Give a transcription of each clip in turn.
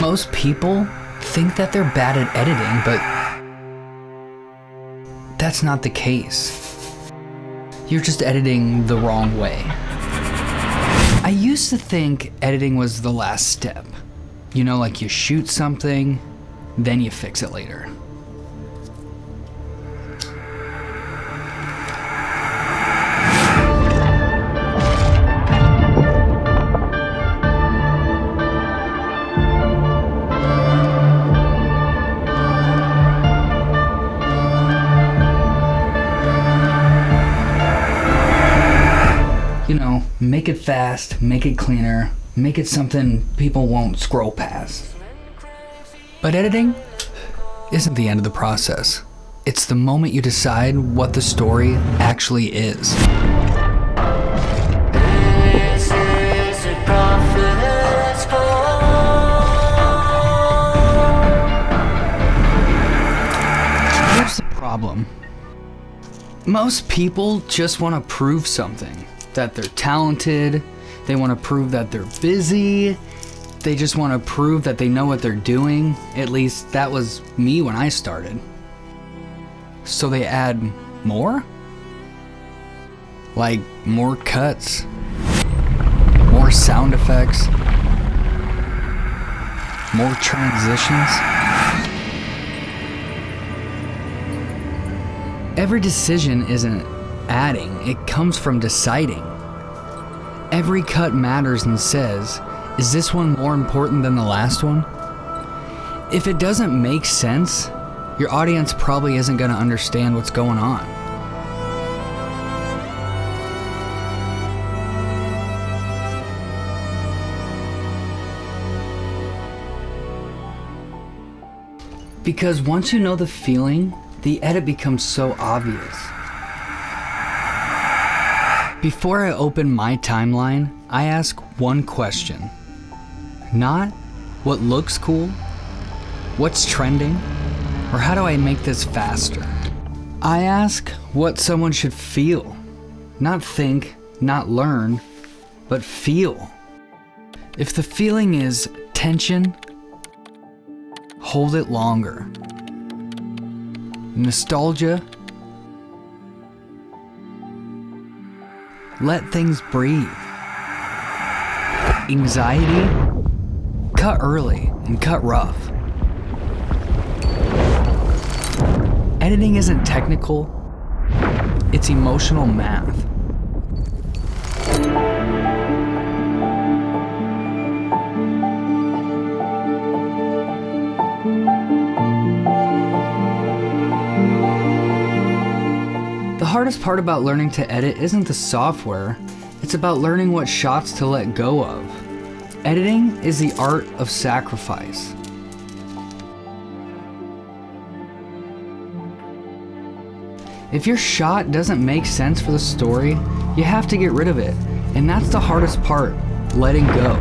Most people think that they're bad at editing, but that's not the case. You're just editing the wrong way. I used to think editing was the last step. You know, like you shoot something, then you fix it later. You know, make it fast, make it cleaner, make it something people won't scroll past. But editing isn't the end of the process. It's the moment you decide what the story actually is. This is a prophet's call. Here's the problem. Most people just want to prove something. That they're talented, they want to prove that they're busy, they just want to prove that they know what they're doing. At least that was me when I started. So they add more? Like more cuts, more sound effects, more transitions. Every decision isn't adding, it comes from deciding. Every cut matters and says, is this one more important than the last one? If it doesn't make sense, your audience probably isn't going to understand what's going on. Because once you know the feeling, the edit becomes so obvious. Before I open my timeline, I ask one question. Not what looks cool, what's trending, or how do I make this faster? I ask what someone should feel. Not think, not learn, but feel. If the feeling is tension, hold it longer. Nostalgia, let things breathe. Anxiety, cut early and cut rough. Editing isn't technical, it's emotional math. The hardest part about learning to edit isn't the software, it's about learning what shots to let go of. Editing is the art of sacrifice. If your shot doesn't make sense for the story, you have to get rid of it, and that's the hardest part, letting go.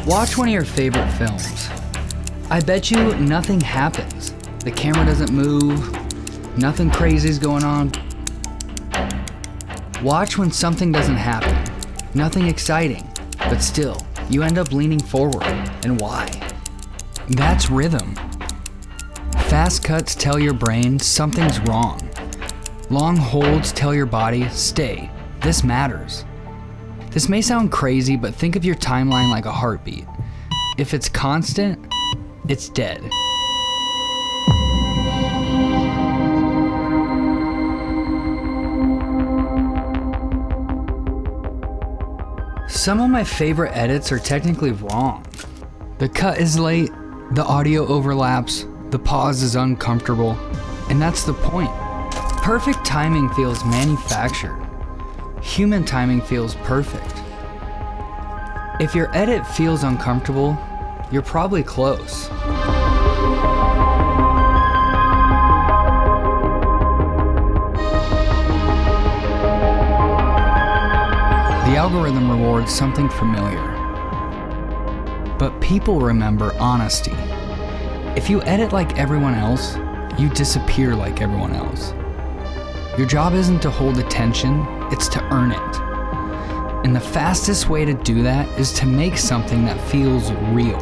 Watch one of your favorite films. I bet you nothing happens. The camera doesn't move, nothing crazy's going on. Watch when something doesn't happen, nothing exciting, but still, you end up leaning forward. And why? That's rhythm. Fast cuts tell your brain something's wrong. Long holds tell your body, stay, this matters. This may sound crazy, but think of your timeline like a heartbeat. If it's constant, it's dead. Some of my favorite edits are technically wrong. The cut is late, the audio overlaps, the pause is uncomfortable, and that's the point. Perfect timing feels manufactured. Human timing feels perfect. If your edit feels uncomfortable, you're probably close. The algorithm rewards something familiar. but people remember honesty. If you edit like everyone else, you disappear like everyone else. Your job isn't to hold attention, it's to earn it. And the fastest way to do that is to make something that feels real.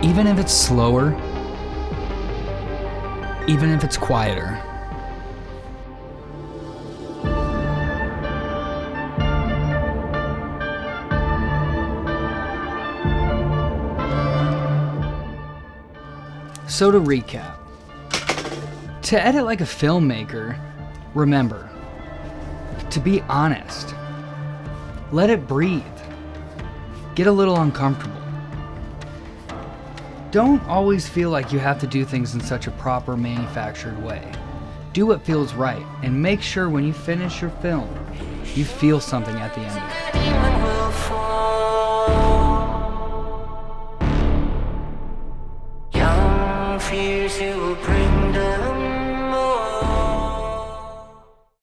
Even if it's slower, even if it's quieter. So to recap, to edit like a filmmaker, remember, to be honest, let it breathe, get a little uncomfortable. Don't always feel like you have to do things in such a proper manufactured way. Do what feels right, and make sure when you finish your film, you feel something at the end of it. Demon will fall. Young fears you will break.